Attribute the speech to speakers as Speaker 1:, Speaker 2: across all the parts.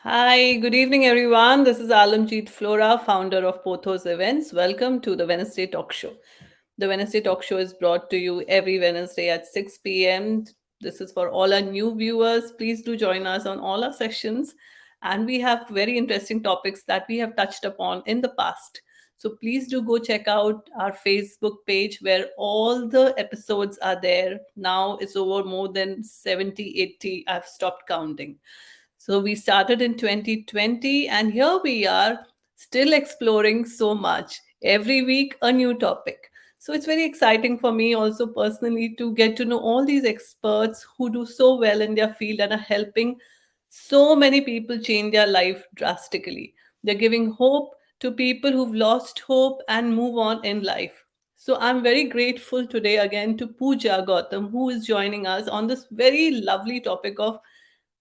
Speaker 1: Hi, good evening, everyone. This is Alamjeet Flora, founder of Pothos Events. Welcome to the Wednesday Talk Show. The Wednesday Talk Show is brought to you every Wednesday at 6 p.m. This is for all our new viewers. Please do join us on all our sessions. And we have very interesting topics that we have touched upon in the past. So please do go check out our Facebook page where all the episodes are there. Now it's over more than 70, 80. I've stopped counting. So we started in 2020, and here we are still exploring so much. Every week, a new topic. So it's very exciting for me also personally to get to know all these experts who do so well in their field and are helping so many people change their life drastically. They're giving hope to people who've lost hope and move on in life. So I'm very grateful today again to Pooja Gautam, who is joining us on this very lovely topic of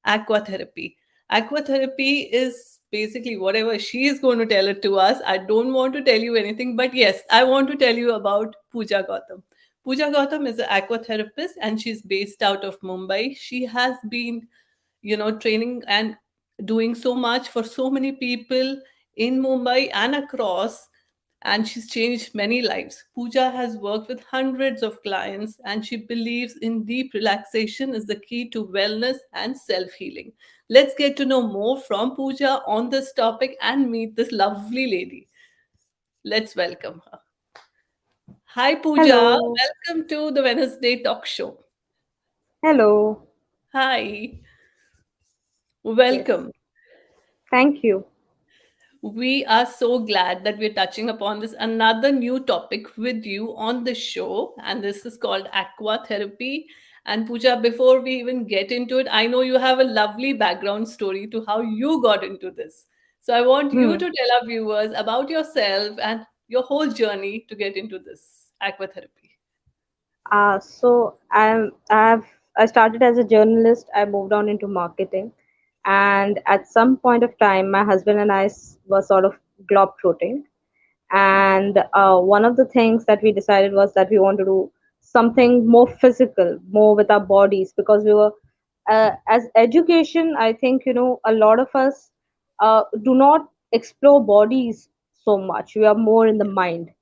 Speaker 1: aqua therapy. Aqua therapy is basically whatever she is going to tell it to us. I don't want to tell you anything, but yes, I want to tell you about Pooja Gautam. Pooja Gautam is an aqua therapist and she's based out of Mumbai. She has been, training and doing so much for so many people in Mumbai and across, and she's changed many lives. Pooja has worked with hundreds of clients and she believes in deep relaxation is the key to wellness and self healing. Let's get to know more from Pooja on this topic and meet this lovely lady. Let's welcome her. Hi, Pooja.
Speaker 2: Hello.
Speaker 1: Welcome to the Wednesday Talk Show.
Speaker 2: Hello.
Speaker 1: Hi.
Speaker 2: Yes.
Speaker 1: Welcome.
Speaker 2: Thank you.
Speaker 1: We are so glad that we're touching upon this another new topic with you on the show, and this is called aqua therapy. And Pooja, before we even get into it, I know you have a lovely background story to how you got into this. So I want you
Speaker 2: Hmm.
Speaker 1: to tell our viewers about yourself and your whole journey to get into this aqua therapy.
Speaker 2: I started as a journalist. I moved on into marketing, and at some point of time, my husband and were sort of globetrotting. And one of the things that we decided was that we want to do something more physical, more with our bodies, because we were as education. I think a lot of us do not explore bodies so much. We are more in the mind.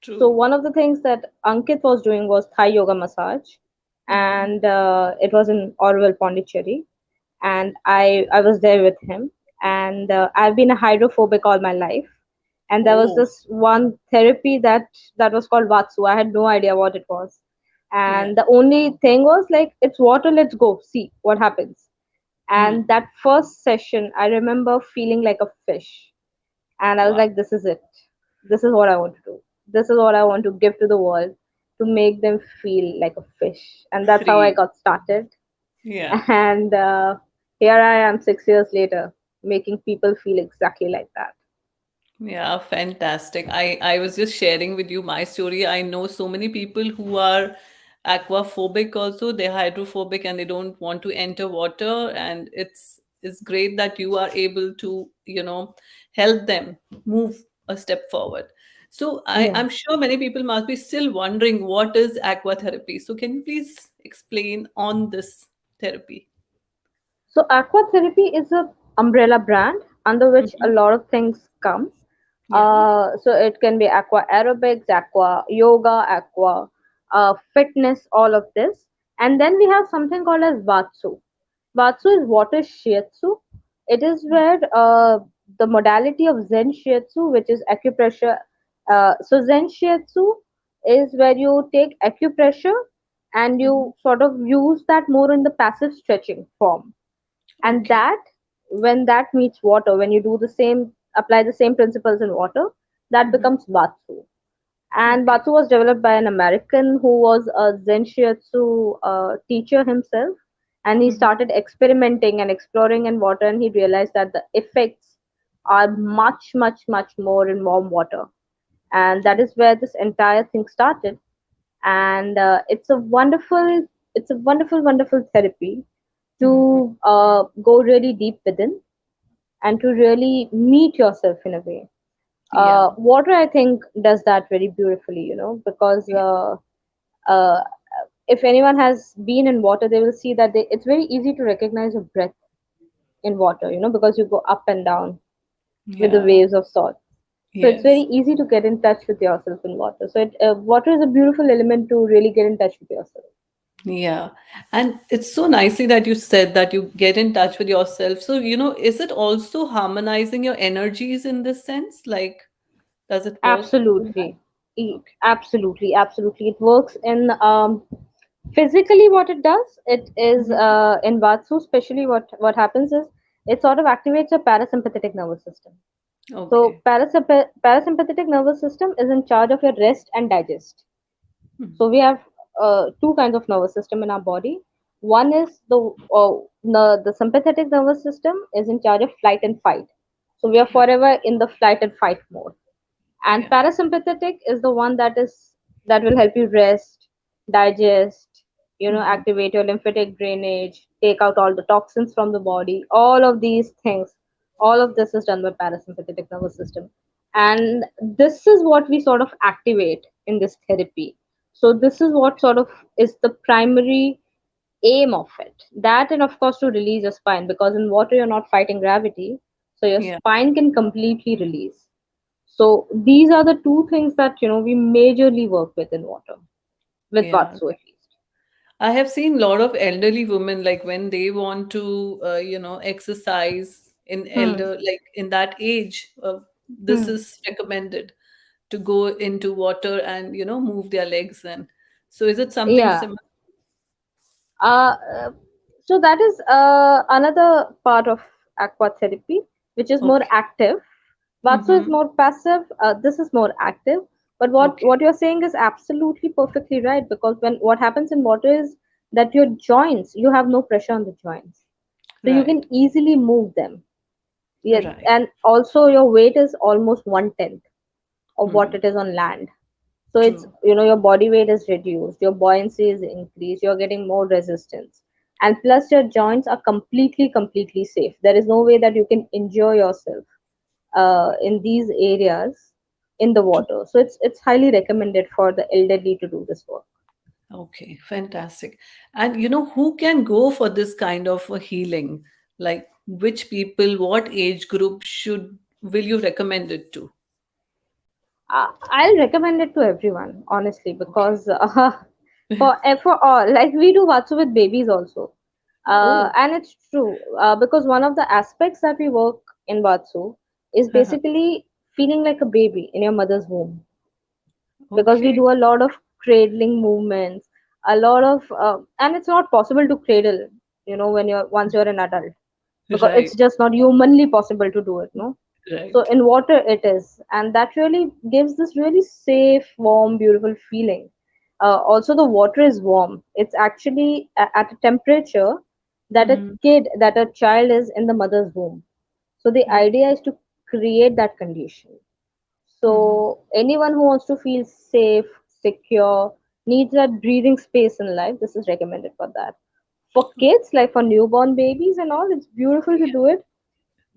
Speaker 2: So
Speaker 1: True.
Speaker 2: one of the things that Ankit was doing was Thai yoga massage,
Speaker 1: Hmm.
Speaker 2: and it was in Orwell, Pondicherry, and I was there with him. And I've been a hydrophobic all my life, and there was
Speaker 1: Oh,
Speaker 2: this one therapy that was called Vatsu. I had no idea what it was,
Speaker 1: yeah.
Speaker 2: and the only thing was like, it's water. Let's go see what happens.
Speaker 1: Hmm.
Speaker 2: And that first session, I remember feeling like a fish, and I was
Speaker 1: Wow.
Speaker 2: like, this is it. This is what I want to do. This is what I want to give to the world, to make them feel like a fish. And that's how I
Speaker 1: Free.
Speaker 2: got started.
Speaker 1: Yeah.
Speaker 2: And here I am 6 years later, making people feel exactly like that.
Speaker 1: Yeah, fantastic. I was just sharing with you my story. I know so many people who are aquaphobic also. They're hydrophobic and they don't want to enter water. And it's great that you are able to, help them move a step forward. So
Speaker 2: Yeah.
Speaker 1: I'm sure many people must be still wondering what is aqua therapy. So can you please explain on this therapy?
Speaker 2: So aqua therapy is a umbrella brand under which a
Speaker 1: Hmm.
Speaker 2: lot of things come.
Speaker 1: Yeah.
Speaker 2: So it can be aqua aerobics, aqua yoga, aqua fitness, all of this. And then we have something called as Vatsu. Vatsu is water shiatsu. It is where the modality of Zen shiatsu, which is acupressure. So Zen shiatsu is where you take acupressure and
Speaker 1: Hmm.
Speaker 2: you sort of use that more in the passive stretching form. And
Speaker 1: Okay.
Speaker 2: that, when that meets water, when you do the same, apply the same principles in water, that
Speaker 1: Hmm.
Speaker 2: becomes Batsu. And
Speaker 1: Okay.
Speaker 2: Batsu was developed by an American who was a Zen Shiatsu teacher himself. And he
Speaker 1: Hmm.
Speaker 2: started experimenting and exploring in water, and he realized that the effects are much, much, much more in warm water. And that is where this entire thing started. And it's a wonderful, wonderful therapy
Speaker 1: Hmm.
Speaker 2: to go really deep within and to really meet yourself in a way.
Speaker 1: Yeah.
Speaker 2: Water, I think, does that very beautifully, because uh, if anyone has been in water, they will see that it's very easy to recognize your breath in water, because you go up and down with the
Speaker 1: Yeah.
Speaker 2: waves of thought. So it's very
Speaker 1: Yes.
Speaker 2: easy to get in touch with yourself in water. So water is a beautiful element to really get in touch with yourself.
Speaker 1: Yeah. And it's so nicely that you said that you get in touch with yourself. So, is it also harmonizing your energies in this sense? Like, does it work in that?
Speaker 2: Absolutely.
Speaker 1: Okay.
Speaker 2: Absolutely, absolutely. It works in physically what it does. It is
Speaker 1: Mhm.
Speaker 2: in Vatsu, especially what happens is it sort of activates your parasympathetic nervous system. So
Speaker 1: Okay.
Speaker 2: parasympathetic nervous system is in charge of your rest and digest. So
Speaker 1: Mhm.
Speaker 2: we have two kinds of nervous system in our body. One is the sympathetic nervous system is in charge of flight and fight. So we are
Speaker 1: Right.
Speaker 2: forever in the flight and fight mode. And
Speaker 1: Yeah.
Speaker 2: parasympathetic is the one that will help you rest, digest,
Speaker 1: Mhm.
Speaker 2: activate your lymphatic drainage, take out all the toxins from the body. All of these things, all of this is done by parasympathetic nervous system. And this is what we sort of activate in this therapy. So this is what sort of is the primary aim of it. That, and of course to release your spine, because in water you're not fighting gravity, so your
Speaker 1: Yeah.
Speaker 2: spine can completely release. So these are the two things that we majorly work with in water, with
Speaker 1: Yeah.
Speaker 2: Vatsu at least.
Speaker 1: I have seen a lot of elderly women, like when they want to, exercise in
Speaker 2: Hmm.
Speaker 1: like in that age, this
Speaker 2: Hmm.
Speaker 1: is recommended to go into water and, move their legs in. So is it something
Speaker 2: Yeah.
Speaker 1: similar?
Speaker 2: Uh, uh, so that is another part of aqua therapy, which is more
Speaker 1: Okay.
Speaker 2: active. Vatsu is
Speaker 1: Mm-hmm.
Speaker 2: more passive. This is more active. But what
Speaker 1: Okay.
Speaker 2: what you're saying is absolutely perfectly right, because when what happens in water is that your joints, you have no pressure on the joints, so you can
Speaker 1: Right.
Speaker 2: easily move them. Yeah,
Speaker 1: Right.
Speaker 2: and also your weight is almost 1/10 of what
Speaker 1: Hmm.
Speaker 2: it is on land. So it's,
Speaker 1: True.
Speaker 2: your body weight is reduced, your buoyancy is increased, you're getting more resistance. And plus your joints are completely safe. There is no way that you can injure yourself in these areas in the
Speaker 1: True.
Speaker 2: water. So it's highly recommended for the elderly to do this work.
Speaker 1: Okay. Fantastic. And who can go for this kind of a healing? Like which people, what age group will you recommend it to?
Speaker 2: I'll recommend it to everyone, honestly,
Speaker 1: Okay.
Speaker 2: because for all, like we do Vatsu with babies also,
Speaker 1: Oh.
Speaker 2: and it's true because one of the aspects that we work in Vatsu is basically feeling like a baby in your mother's womb, because we
Speaker 1: Okay.
Speaker 2: do a lot of cradling movements, a lot of and it's not possible to cradle, when you're once you're an adult, because
Speaker 1: Right.
Speaker 2: it's just not humanly possible to do it, no. So
Speaker 1: Right.
Speaker 2: in water it is, and that really gives this really safe, warm, beautiful feeling. Also the water is warm. It's actually at a temperature that
Speaker 1: Mm-hmm.
Speaker 2: that a child is in the mother's womb. So the idea is to create that condition.
Speaker 1: Mm-hmm.
Speaker 2: So anyone who wants to feel safe, secure, needs that breathing space in life, this is recommended for that. For kids, like for newborn babies and all, it's beautiful to do it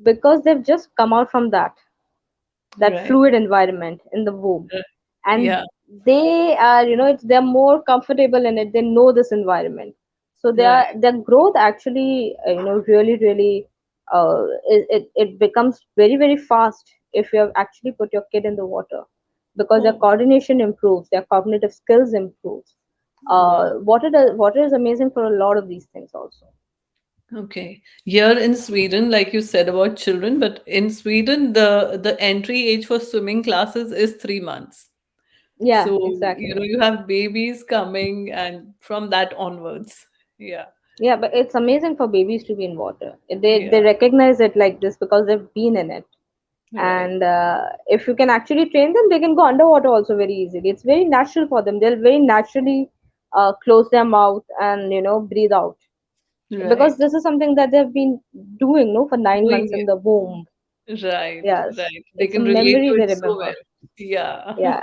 Speaker 2: because they've just come out from that
Speaker 1: Right.
Speaker 2: fluid environment in the womb,
Speaker 1: Right.
Speaker 2: and
Speaker 1: Yeah.
Speaker 2: they are, they're more comfortable in it. They know this environment, so
Speaker 1: Right.
Speaker 2: their growth actually, really it becomes very fast if you have actually put your kid in the water, because their
Speaker 1: Oh,
Speaker 2: coordination improves, their cognitive skills improves.
Speaker 1: wow.
Speaker 2: Water is amazing for a lot of these things also.
Speaker 1: Okay. Here in Sweden, like you said about children, but in Sweden, the entry age for swimming classes is 3 months.
Speaker 2: Yeah,
Speaker 1: So,
Speaker 2: exactly.
Speaker 1: you have babies coming and from that onwards. Yeah.
Speaker 2: Yeah, but it's amazing for babies to be in water. They
Speaker 1: Yeah.
Speaker 2: recognize it like this because they've been in it.
Speaker 1: Right.
Speaker 2: And if you can actually train them, they can go underwater also very easily. It's very natural for them. They'll very naturally close their mouth and breathe out, because
Speaker 1: Right.
Speaker 2: this is something that they've been doing, no, for 9 months
Speaker 1: Doing
Speaker 2: in the womb.
Speaker 1: it. Right.
Speaker 2: Yes,
Speaker 1: Right. They
Speaker 2: it's a
Speaker 1: can relate
Speaker 2: memory
Speaker 1: to
Speaker 2: they
Speaker 1: it so
Speaker 2: remember.
Speaker 1: well. Yeah.
Speaker 2: Yeah,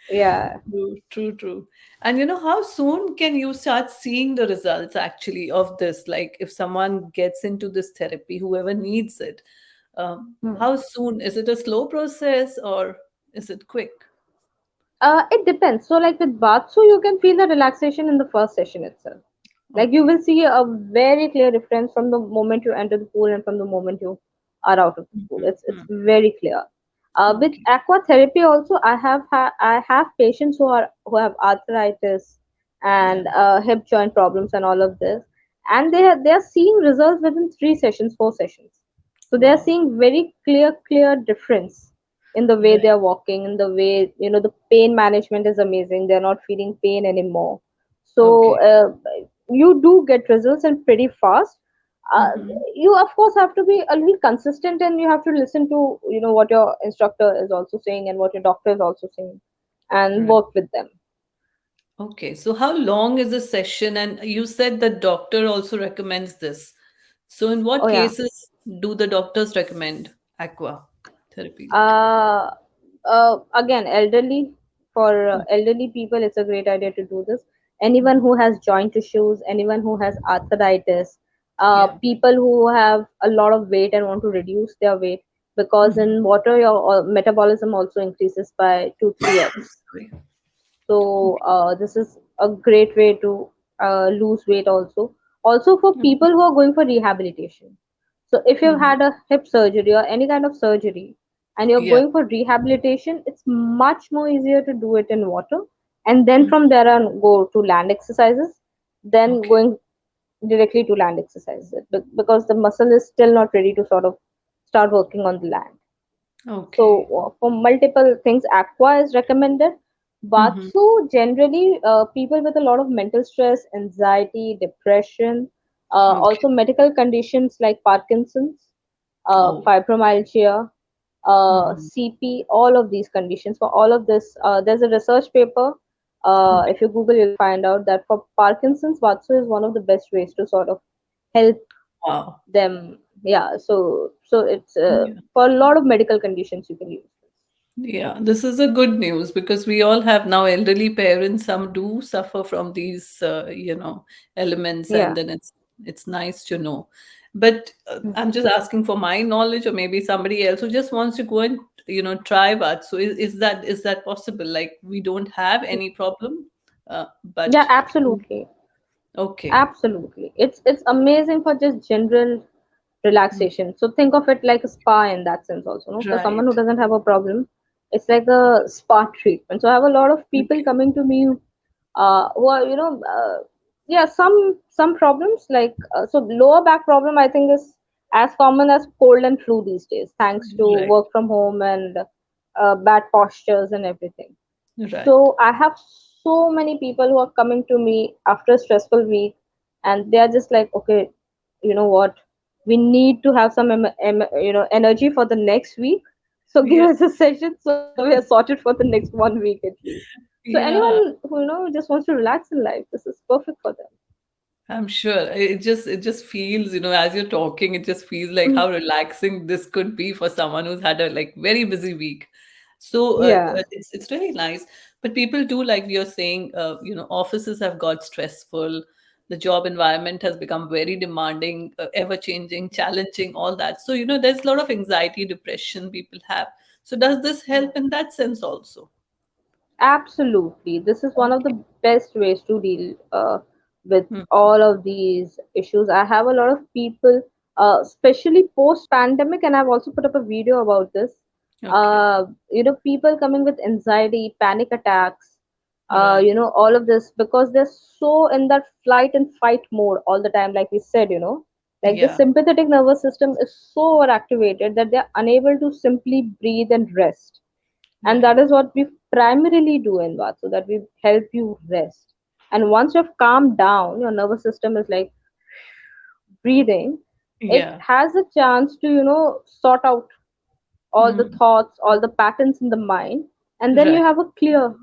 Speaker 2: yeah.
Speaker 1: True, true, true. And how soon can you start seeing the results actually of this? Like if someone gets into this therapy, whoever needs it,
Speaker 2: Hmm.
Speaker 1: how soon? Is it a slow process or is it quick?
Speaker 2: It depends. So, like with Batsu, you can feel the relaxation in the first session itself. Like you
Speaker 1: Okay.
Speaker 2: will see a very clear difference from the moment you enter the pool and from the moment you are out of the pool. It's
Speaker 1: Mhm.
Speaker 2: very clear. With
Speaker 1: Okay.
Speaker 2: aqua therapy also, I have patients who have arthritis
Speaker 1: Yeah.
Speaker 2: and hip joint problems and all of this, and they are seeing results within 3 sessions, 4 sessions. So they are
Speaker 1: Wow.
Speaker 2: seeing very clear difference in the way
Speaker 1: Right.
Speaker 2: they are walking, in the way, the pain management is amazing. They're not feeling pain anymore. So
Speaker 1: Okay.
Speaker 2: you do get results and pretty fast. uh,
Speaker 1: Hmm.
Speaker 2: you of course have to be a little consistent, and you have to listen to what your instructor is also saying and what your doctor is also saying, and
Speaker 1: Right.
Speaker 2: work with them.
Speaker 1: Okay. So how long is the session? And you said the doctor also recommends this. So in
Speaker 2: Oh
Speaker 1: what
Speaker 2: yeah.
Speaker 1: cases do the doctors recommend aqua therapy?
Speaker 2: uh, Again, elderly, for
Speaker 1: Okay.
Speaker 2: elderly people, it's a great idea to do this. Anyone who has joint issues, anyone who has arthritis,
Speaker 1: Yeah.
Speaker 2: people who have a lot of weight and want to reduce their weight, because
Speaker 1: Mhm.
Speaker 2: in water your metabolism also increases by 2-3x.
Speaker 1: Sorry.
Speaker 2: So
Speaker 1: Okay.
Speaker 2: this is a great way to lose weight also. Also for people who are going for rehabilitation. So if you've
Speaker 1: Mhm.
Speaker 2: had a hip surgery or any kind of surgery and you're
Speaker 1: Yeah.
Speaker 2: going for rehabilitation, it's much more easier to do it in water, and then
Speaker 1: Mhm.
Speaker 2: from there on go to land exercises, then
Speaker 1: Okay.
Speaker 2: going directly to land exercises, because the muscle is still not ready to sort of start working on the land. So
Speaker 1: Okay.
Speaker 2: for multiple things, aqua is recommended.
Speaker 1: Mhm.
Speaker 2: Batsu, generally, people with a lot of mental stress, anxiety, depression,
Speaker 1: Okay.
Speaker 2: also medical conditions like Parkinson's,
Speaker 1: Oh.
Speaker 2: fibromyalgia,
Speaker 1: Mhm.
Speaker 2: CP, all of these conditions. For all of this, there's a research paper.
Speaker 1: Okay.
Speaker 2: If you Google, you'll find out that for Parkinson's, Batsu is one of the best ways to sort of help
Speaker 1: Wow.
Speaker 2: them. Yeah, so it's
Speaker 1: Yeah.
Speaker 2: for a lot of medical conditions you can use this.
Speaker 1: Yeah, this is a good news because we all have now elderly parents. Some do suffer from these, elements, and
Speaker 2: Yeah.
Speaker 1: then it's nice to know. But I'm just asking for my knowledge, or maybe somebody else who just wants to go and try that. So is that possible? Like we don't have any problem,
Speaker 2: Yeah,
Speaker 1: but
Speaker 2: absolutely.
Speaker 1: okay,
Speaker 2: Absolutely. It's amazing for just general
Speaker 1: Mm.
Speaker 2: relaxation. So think of it like a spa in that sense also, no? For someone who
Speaker 1: Right.
Speaker 2: doesn't have a problem, it's like a spa treatment. So I have a lot of people
Speaker 1: Okay.
Speaker 2: coming to me who are, yeah, some problems like so lower back problem I think is as common as cold and flu these days, thanks to
Speaker 1: Right.
Speaker 2: work from home and bad postures and everything.
Speaker 1: Right.
Speaker 2: So I have so many people who are coming to me after a stressful week, and they are just like, okay, you know what? We need to have some energy for the next week. So give
Speaker 1: Yeah.
Speaker 2: us a session so we are sorted for the next one week at least. So
Speaker 1: Yeah.
Speaker 2: anyone who just wants to relax in life, this is perfect for them.
Speaker 1: I'm sure it just feels, as you're talking, it just feels like how relaxing this could be for someone who's had a like very busy week. So
Speaker 2: Yeah,
Speaker 1: it's really nice. But people do, like you're saying, offices have got stressful. The job environment has become very demanding, ever changing, challenging, all that. So there's a lot of anxiety, depression people have. So does this help in that sense also?
Speaker 2: absolutely. This is one of the
Speaker 1: Okay.
Speaker 2: best ways to deal with
Speaker 1: Hmm.
Speaker 2: all of these issues. I have a lot of people, especially post pandemic, and I've also put up a video about this.
Speaker 1: Okay.
Speaker 2: People coming with anxiety, panic attacks,
Speaker 1: Right.
Speaker 2: all of this because they're so in that flight and fight mode all the time, like we said, like the
Speaker 1: Yeah.
Speaker 2: sympathetic nervous system is so overactivated that they're unable to simply breathe and rest, and
Speaker 1: Right.
Speaker 2: that is what we primarily do in bath, so that we help you rest. And once you've calmed down, your nervous system is like breathing, it
Speaker 1: Yeah.
Speaker 2: has a chance to sort out all the
Speaker 1: Mm.
Speaker 2: thoughts, all the patterns in the mind, and then you
Speaker 1: Right.
Speaker 2: have a clear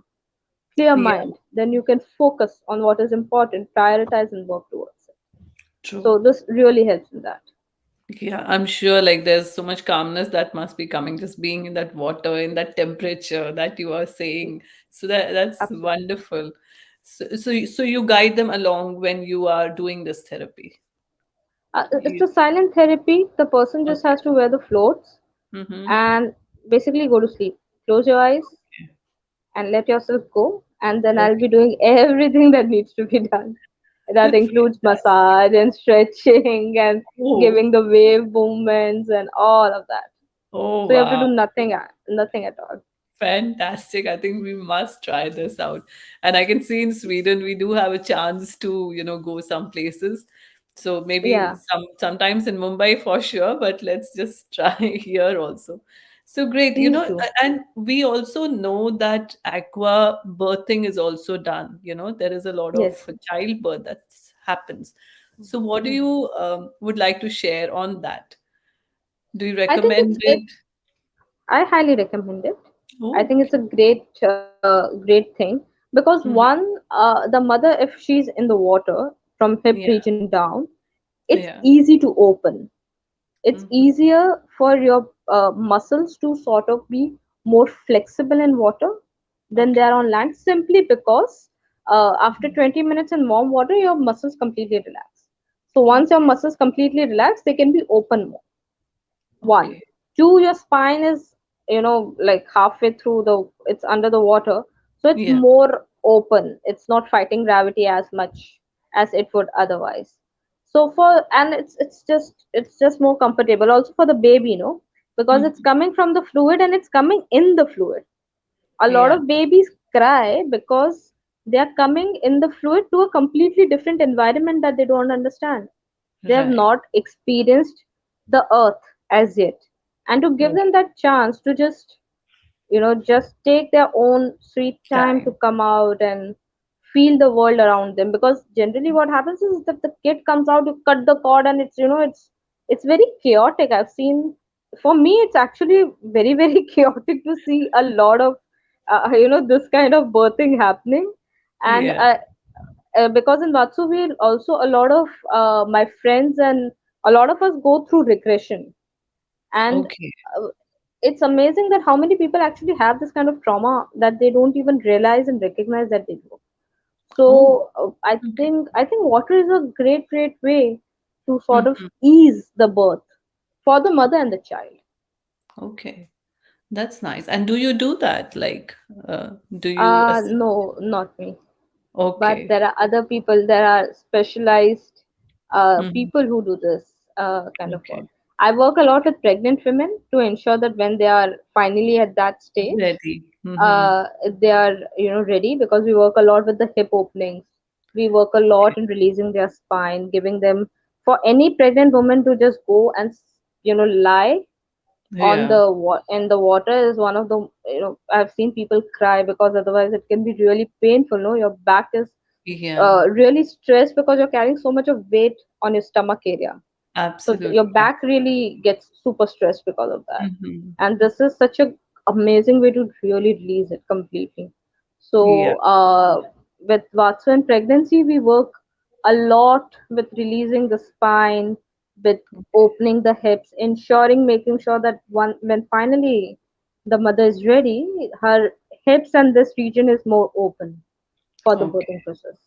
Speaker 1: Yeah.
Speaker 2: mind. Then you can focus on what is important, prioritize, and work towards it.
Speaker 1: True.
Speaker 2: So this really helps in that.
Speaker 1: Yeah, I'm sure like there's so much calmness that must be coming just being in that water, in that temperature that you are saying. So that's
Speaker 2: Absolutely.
Speaker 1: wonderful. So you guide them along when you are doing this therapy.
Speaker 2: It's
Speaker 1: You,
Speaker 2: a silent therapy. The person just
Speaker 1: okay.
Speaker 2: has to wear the floats
Speaker 1: Mm-hmm.
Speaker 2: and basically go to sleep. Close your eyes and let yourself go, and then I'll
Speaker 1: Okay.
Speaker 2: be doing everything that needs to be done. That includes
Speaker 1: Fantastic.
Speaker 2: massage and stretching and
Speaker 1: Oh,
Speaker 2: giving the wave movements and all of that.
Speaker 1: oh
Speaker 2: So you have to
Speaker 1: wow.
Speaker 2: do nothing at all.
Speaker 1: Fantastic. I think we must try this out. And I can see in Sweden we do have a chance to, go some places. So maybe
Speaker 2: Yeah,
Speaker 1: sometimes in Mumbai for sure, but let's just try here also. So great,
Speaker 2: please do.
Speaker 1: and we also know that aqua birthing is also done. There is a lot of
Speaker 2: Yes.
Speaker 1: childbirth that happens. So what do
Speaker 2: Mm.
Speaker 1: you would like to share on that? Do you
Speaker 2: I think
Speaker 1: recommend it?
Speaker 2: I highly recommend it. I
Speaker 1: Oh,
Speaker 2: think it's
Speaker 1: okay.
Speaker 2: a great thing because
Speaker 1: Mhm.
Speaker 2: one, the mother, if she's in the water from hip
Speaker 1: Yeah,
Speaker 2: region down, it's
Speaker 1: yeah.
Speaker 2: easy to open. It's
Speaker 1: Mhm.
Speaker 2: easier for your muscles to sort of be more flexible in water than they
Speaker 1: Okay.
Speaker 2: are on land, simply because after
Speaker 1: Mhm.
Speaker 2: 20 minutes in warm water, your muscles completely relax. So once your
Speaker 1: Okay.
Speaker 2: muscles completely relax, they can be open more. One.
Speaker 1: Okay.
Speaker 2: Two, your spine is, like halfway through it's under the water. So it's
Speaker 1: Yeah.
Speaker 2: more open. It's not fighting gravity as much as it would otherwise. So and it's just more comfortable also for the baby, because it's
Speaker 1: Mhm.
Speaker 2: coming from the fluid and it's coming in the fluid. A lot
Speaker 1: Yeah.
Speaker 2: of babies cry because they are coming in the fluid to a completely different environment that they don't understand. They have
Speaker 1: Right.
Speaker 2: not experienced the earth as yet. And to give them
Speaker 1: Right.
Speaker 2: that chance to just take their own sweet time to
Speaker 1: Time.
Speaker 2: come out and feel the world around them, because generally what happens is that the kid comes out, you cut the cord, and it's very chaotic. I've seen, for me it's actually very very chaotic to see a lot of this kind of birthing happening. And
Speaker 1: Yeah.
Speaker 2: because in Vatsu we also, a lot of my friends and a lot of us go through regression. And
Speaker 1: Okay.
Speaker 2: uh, it's amazing that how many people actually have this kind of trauma that they don't even realize and recognize that they do.
Speaker 1: Oh,
Speaker 2: So I
Speaker 1: okay.
Speaker 2: think I think water is a great way to sort of
Speaker 1: Mhm.
Speaker 2: ease the birth for the mother and the child.
Speaker 1: Okay. That's nice. And do you do that? Like, do you assist?
Speaker 2: No, not me. But
Speaker 1: Okay.
Speaker 2: there are other people, there are specialized
Speaker 1: Mhm.
Speaker 2: people who do this kind of work.
Speaker 1: Okay.
Speaker 2: I work a lot with pregnant women to ensure that when they are finally at that stage,
Speaker 1: Ready. Mhm.
Speaker 2: they are ready, because we work a lot with the hip openings. We work a
Speaker 1: Okay.
Speaker 2: lot in releasing their spine, giving them, for any pregnant woman to just go and lie on
Speaker 1: Yeah.
Speaker 2: in the water is one of the, I've seen people cry, because otherwise it can be really painful. No, your back is
Speaker 1: Yeah.
Speaker 2: really stressed because you're carrying so much of weight on your stomach area. So your
Speaker 1: Absolutely.
Speaker 2: back really gets super stressed because of that.
Speaker 1: Mhm.
Speaker 2: And this is such a amazing way to really release it completely.
Speaker 1: Yeah.
Speaker 2: So with Vatsu and pregnancy, we work a lot with releasing the spine, with opening the hips, ensuring, making sure that when finally the mother is ready, her hips and this region is more open for the
Speaker 1: Okay.
Speaker 2: birthing process.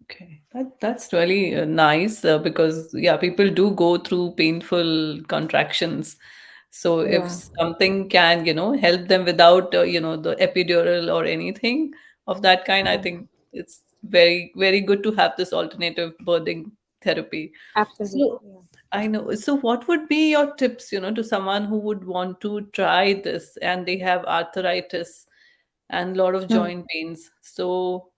Speaker 1: Okay, that's really nice because yeah, people do go through painful contractions. So if
Speaker 2: Yeah,
Speaker 1: something can, help them without, the epidural or anything of that kind, I
Speaker 2: yeah,
Speaker 1: think it's very, very good to have this alternative birthing therapy.
Speaker 2: absolutely.
Speaker 1: So
Speaker 2: Yeah.
Speaker 1: I know. So what would be your tips, to someone who would want to try this and they have arthritis and a lot of
Speaker 2: Hmm.
Speaker 1: joint pains? So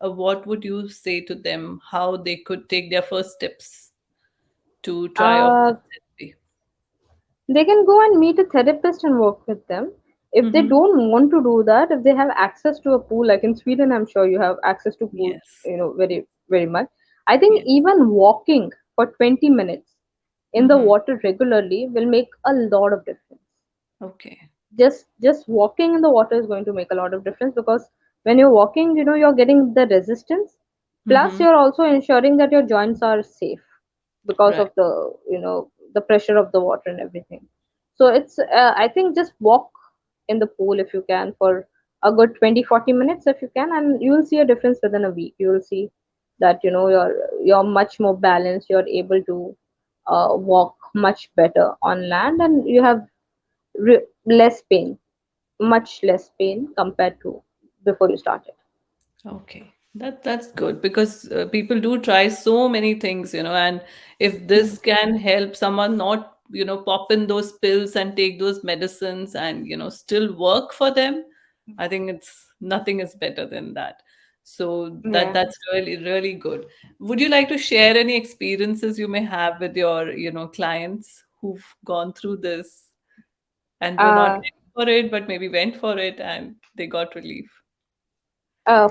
Speaker 1: what would you say to them how they could take their first steps to try off
Speaker 2: Uh,
Speaker 1: this therapy?
Speaker 2: they can go and meet a therapist and work with them. If they
Speaker 1: Mm-hmm.
Speaker 2: don't want to do that, if they have access to a pool, like in Sweden, I'm sure you have access to pools,
Speaker 1: Yes.
Speaker 2: very, very much. I think
Speaker 1: Yes.
Speaker 2: even walking for 20 minutes in the
Speaker 1: Mm-hmm.
Speaker 2: water regularly will make a lot of difference.
Speaker 1: Okay.
Speaker 2: Just walking in the water is going to make a lot of difference, because when you're walking, you're getting the resistance, plus
Speaker 1: Mm-hmm.
Speaker 2: you're also ensuring that your joints are safe because
Speaker 1: Right.
Speaker 2: of the pressure of the water and everything. So it's I think just walk in the pool if you can for a good 20-40 minutes if you can, and you will see a difference within a week. You will see that you're much more balanced, you're able to walk much better on land, and you have less pain, much less pain compared to before you started.
Speaker 1: Okay. That's good because people do try so many things, and if
Speaker 2: Hmm.
Speaker 1: this can help someone not, pop in those pills and take those medicines and, still work for them, I think it's nothing is better than that. So that
Speaker 2: Yeah.
Speaker 1: that's really, really good. Would you like to share any experiences you may have with your, clients who've gone through this and were not
Speaker 2: Uh,
Speaker 1: ready for it, but maybe went for it and they got relief?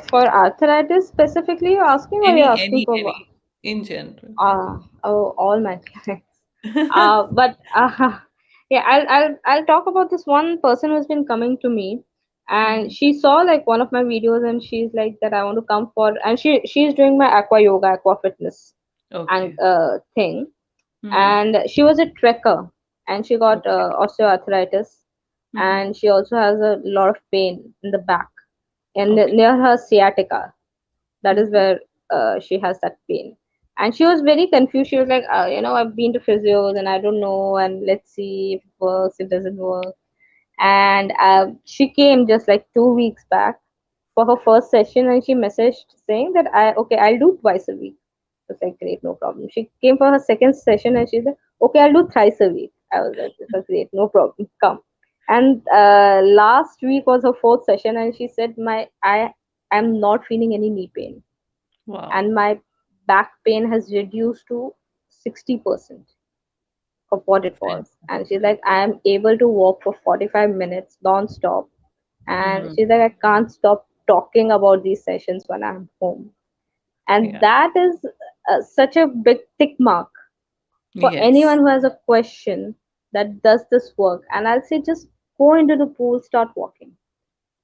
Speaker 2: for arthritis specifically, you're asking, or you're
Speaker 1: Any,
Speaker 2: asking
Speaker 1: any,
Speaker 2: for what?
Speaker 1: any in general.
Speaker 2: Oh, all my clients. But yeah, I'll talk about this one person who's been coming to me, and
Speaker 1: Mhm.
Speaker 2: she saw like one of my videos, and she's like that I want to come for, and she's doing my aqua yoga, aqua fitness, and
Speaker 1: Okay.
Speaker 2: thing,
Speaker 1: Mhm.
Speaker 2: and she was a trekker, and she got
Speaker 1: Okay.
Speaker 2: osteoarthritis,
Speaker 1: Mhm.
Speaker 2: and she also has a lot of pain in the back and
Speaker 1: Okay.
Speaker 2: near her sciatica. That is
Speaker 1: Mhm.
Speaker 2: where she has that pain, and she was very confused. She was like, I've been to physios and I don't know, and let's see if it works, it doesn't work. And she came just like 2 weeks back for her first session, and she messaged saying that I'll do twice a week. I was like, great, no problem. She came for her second session, and she said, okay, I'll do thrice a week. I was like, this is great, no problem, come. And last week was her fourth session, and she said, I'm not feeling any knee pain,
Speaker 1: Wow.
Speaker 2: and my back pain has reduced to 60% of what it was. And she's
Speaker 1: Fantastic.
Speaker 2: like, I am able to walk for 45 minutes non-stop. And
Speaker 1: Mhm.
Speaker 2: she's like, I can't stop talking about these sessions when I'm home. And
Speaker 1: Yeah.
Speaker 2: that is such a big tick mark for anyone
Speaker 1: Yes.
Speaker 2: who has a question that does this work. And I'll say, just go into the pool, start walking,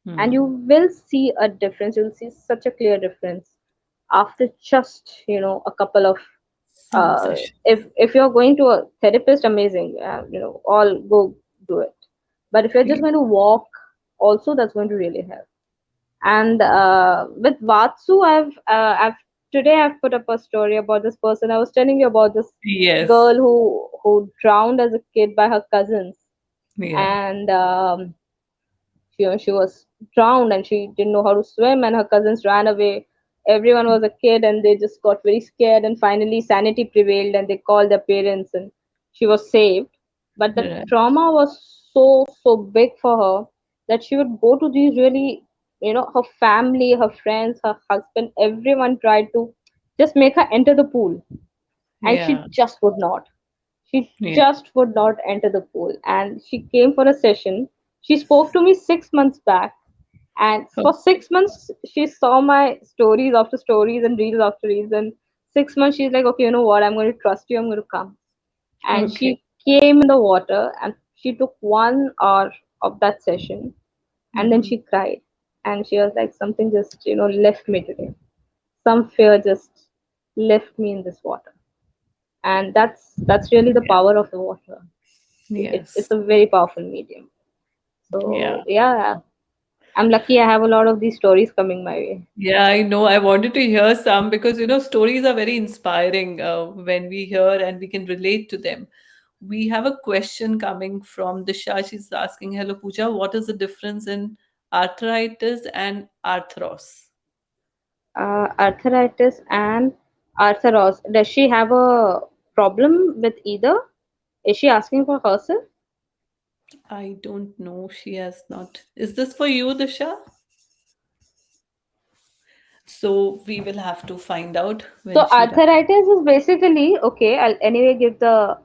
Speaker 2: and you
Speaker 1: Hmm.
Speaker 2: will see a difference. You'll see such a clear difference after just a couple of
Speaker 1: Some session.
Speaker 2: if you're going to a therapist, amazing, all go do it. But if you're just
Speaker 1: Yeah.
Speaker 2: going to walk also, that's going to really help. And with Vatsu, I've today I've put up a story about this person. I was telling you about this
Speaker 1: Yes.
Speaker 2: girl who drowned as a kid by her cousins,
Speaker 1: Yeah.
Speaker 2: and she was drowned and she didn't know how to swim, and her cousins ran away. Everyone was a kid, and they just got very scared, and finally sanity prevailed, and they called their parents, and she was saved. But the
Speaker 1: Right.
Speaker 2: trauma was so big for her that she would go to these really, her family, her friends, her husband, everyone tried to just make her enter the pool, and she
Speaker 1: Yeah.
Speaker 2: just would not. She
Speaker 1: Yeah.
Speaker 2: just would not enter the pool. And she came for a session. She spoke to me 6 months back. And
Speaker 1: Oh,
Speaker 2: for 6 months, she saw my stories after stories and reels after reels. And 6 months, she's like, okay, you know what? I'm going to trust you. I'm going to come. And
Speaker 1: okay.
Speaker 2: she came in the water, and she took 1 hour of that session. And then
Speaker 1: Hmm.
Speaker 2: she cried. And she was like, something just, left me today. Some fear just left me in this water. And that's really the
Speaker 1: Yeah.
Speaker 2: power of the water. It's
Speaker 1: Yes.
Speaker 2: a very powerful medium.
Speaker 1: Yeah.
Speaker 2: So yeah, I'm lucky I have a lot of these stories coming my way.
Speaker 1: Yeah, I know. I wanted to hear some because, stories are very inspiring when we hear and we can relate to them. We have a question coming from Disha. She's asking, hello, Pooja, what is the difference in arthritis and arthros?
Speaker 2: Arthritis and arthros. Does she have a problem with either? Is she asking for herself?
Speaker 1: I don't know. She has not. Is this for you, Disha? So we will have to find out when
Speaker 2: So
Speaker 1: she writes.
Speaker 2: arthritis is basically okay. I'll anyway give the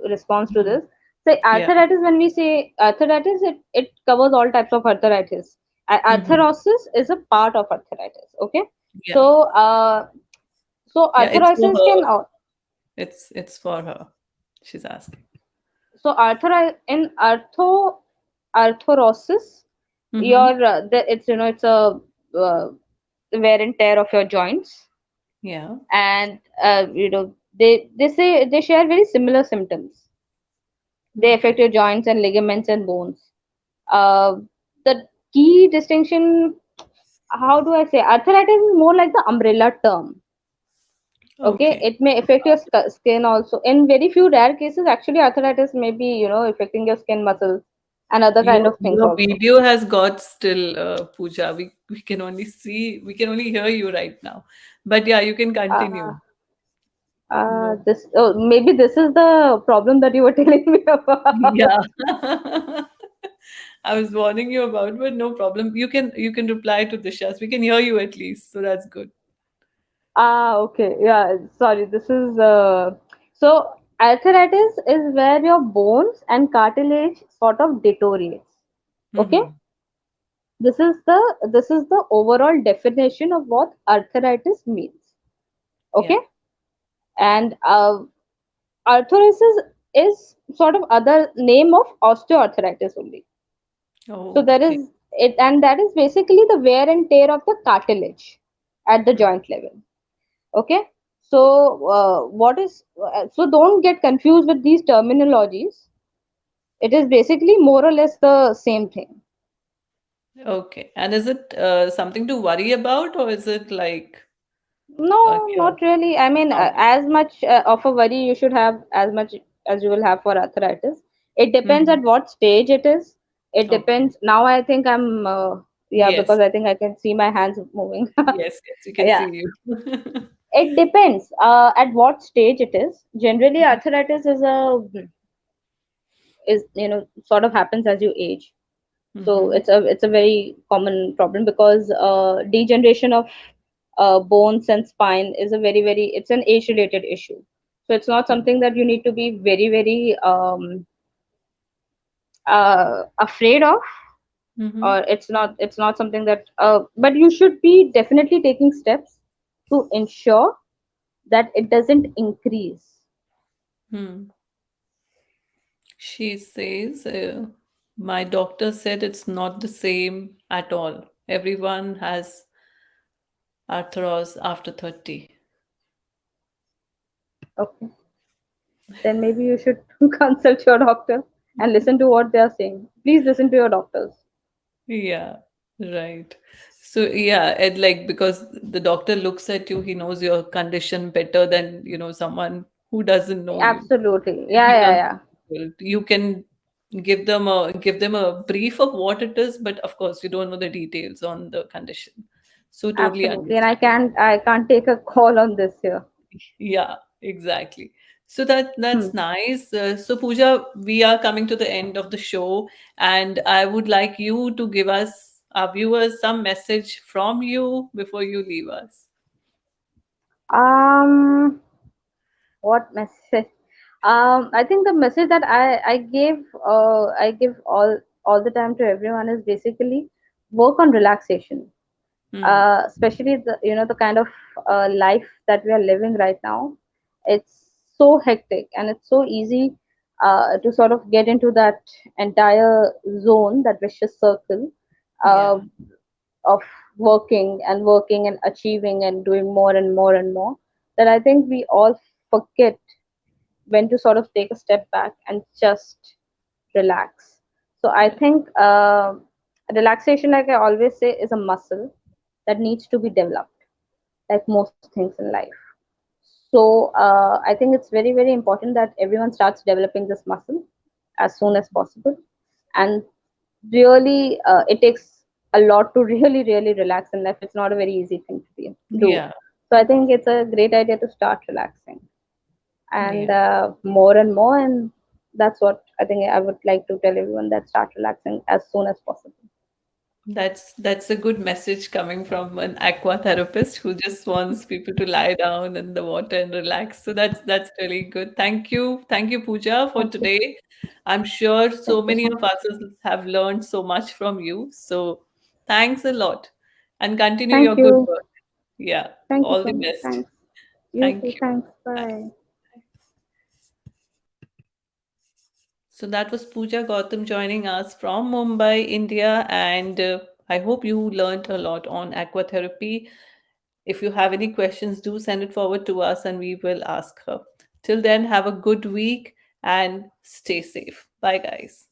Speaker 2: response to
Speaker 1: Mhm.
Speaker 2: this. So
Speaker 1: Yeah.
Speaker 2: arthritis, when we say arthritis, it covers all types of arthritis.
Speaker 1: Hmm.
Speaker 2: Arthrosis is a part of arthritis. Okay.
Speaker 1: Yeah.
Speaker 2: So so
Speaker 1: Yeah, it's for
Speaker 2: arthritis can
Speaker 1: her. It's for her. She's asking.
Speaker 2: so in arthrosis,
Speaker 1: Mm-hmm.
Speaker 2: your it's it's a uh, wear and tear of your joints,
Speaker 1: Yeah.
Speaker 2: and they say they share very similar symptoms. They affect
Speaker 1: Okay.
Speaker 2: your joints and ligaments and bones. Uh, the key distinction, how do I say, arthritis is more like the umbrella term. Okay,
Speaker 1: Okay.
Speaker 2: it may affect your skin also. In very few rare cases, actually, arthritis may be affecting your skin muscles. and other kind
Speaker 1: Your
Speaker 2: of things
Speaker 1: your
Speaker 2: also.
Speaker 1: video has got still, Pooja. We can only see, we can only hear you right now. But yeah, you can
Speaker 2: Uh,
Speaker 1: continue. No.
Speaker 2: this maybe this is the problem that you were telling me about.
Speaker 1: Yeah. I was warning you about, but no problem. You can reply to Disha's. We can hear you at least, so that's good.
Speaker 2: Okay. Yeah. Sorry. This is so arthritis is where your bones and cartilage sort of deteriorates. Okay.
Speaker 1: Mm-hmm.
Speaker 2: This is the overall definition of what arthritis means. Okay.
Speaker 1: Yeah.
Speaker 2: And arthritis is sort of other name of osteoarthritis only. So
Speaker 1: Oh,
Speaker 2: there
Speaker 1: okay.
Speaker 2: is it, and that is basically the wear and tear of the cartilage at the joint level. Okay. So don't get confused with these terminologies. It is basically more or less the same thing.
Speaker 1: Okay. And is it something to worry about, or is it like a
Speaker 2: No,
Speaker 1: cure?
Speaker 2: not really. I mean,
Speaker 1: Okay.
Speaker 2: as much of a worry you should have as much as you will have for arthritis. It depends
Speaker 1: Mm-hmm.
Speaker 2: at what stage it is. It
Speaker 1: Okay.
Speaker 2: depends. Now I think I'm, yeah,
Speaker 1: Yes.
Speaker 2: because I think I can see my hands moving.
Speaker 1: Yes. Yes. You can
Speaker 2: Yeah,
Speaker 1: see you.
Speaker 2: it depends at what stage it is. Generally, arthritis is sort of happens as you age. So
Speaker 1: Mm-hmm.
Speaker 2: it's a very common problem because degeneration of bones and spine is a very it's an age related issue. So it's not something that you need to be very afraid of,
Speaker 1: Mm-hmm.
Speaker 2: or it's not something that but you should be definitely taking steps to ensure that it doesn't increase.
Speaker 1: Hmm. She says, my doctor said it's not the same at all. Everyone has arthros after 30.
Speaker 2: Okay, then maybe you should consult your doctor and listen to what they are saying. Please listen to your doctors.
Speaker 1: Yeah, right. So yeah, and like because the doctor looks at you, he knows your condition better than, someone who doesn't know you.
Speaker 2: Absolutely.
Speaker 1: It
Speaker 2: Yeah, yeah,
Speaker 1: becomes
Speaker 2: yeah.
Speaker 1: difficult. You can give them a brief of what it is, but of course you don't know the details on the condition. So totally
Speaker 2: Absolutely. And I
Speaker 1: understand.
Speaker 2: can't I can't take a call on this here.
Speaker 1: Yeah, exactly. So that's
Speaker 2: Hmm.
Speaker 1: nice. So Pooja, we are coming to the end of the show, and I would like you to give us, our viewers, some message from you before you leave us.
Speaker 2: Um, what message? I think the message that I give all the time to everyone is basically work on relaxation.
Speaker 1: Hmm.
Speaker 2: Especially the kind of life that we are living right now. It's so hectic and it's so easy to sort of get into that entire zone, that vicious circle uh,
Speaker 1: Yeah.
Speaker 2: of working and achieving and doing more and more and more, that I think we all forget when to sort of take a step back and just relax. So I
Speaker 1: Yeah.
Speaker 2: think relaxation, like I always say, is a muscle that needs to be developed, like most things in life. So I think it's very important that everyone starts developing this muscle as soon as possible. And really, it takes a lot to really relax in life. It's not a very easy thing to do.
Speaker 1: Yeah.
Speaker 2: So I think it's a great idea to start relaxing, and
Speaker 1: Yeah.
Speaker 2: more and more. And that's what I think I would like to tell everyone, that start relaxing as soon as possible.
Speaker 1: That's a good message coming from an aqua therapist who just wants people to lie down in the water and relax. So that's really good. Thank you, Pooja, for
Speaker 2: Thank you.
Speaker 1: today. I'm sure so
Speaker 2: Thank you
Speaker 1: many
Speaker 2: so
Speaker 1: of
Speaker 2: much.
Speaker 1: us have learned so much from you. So thanks a lot, and continue
Speaker 2: Thank
Speaker 1: your good
Speaker 2: you.
Speaker 1: work. Yeah,
Speaker 2: Thank you
Speaker 1: all
Speaker 2: so
Speaker 1: the
Speaker 2: much.
Speaker 1: best.
Speaker 2: Thanks. You
Speaker 1: Thank
Speaker 2: too.
Speaker 1: you.
Speaker 2: Thanks.
Speaker 1: Bye.
Speaker 2: Bye.
Speaker 1: So that was Pooja Gautam joining us from Mumbai, India, and I hope you learned a lot on aqua therapy. If you have any questions, do send it forward to us and we will ask her. Till then, have a good week and stay safe. Bye, guys.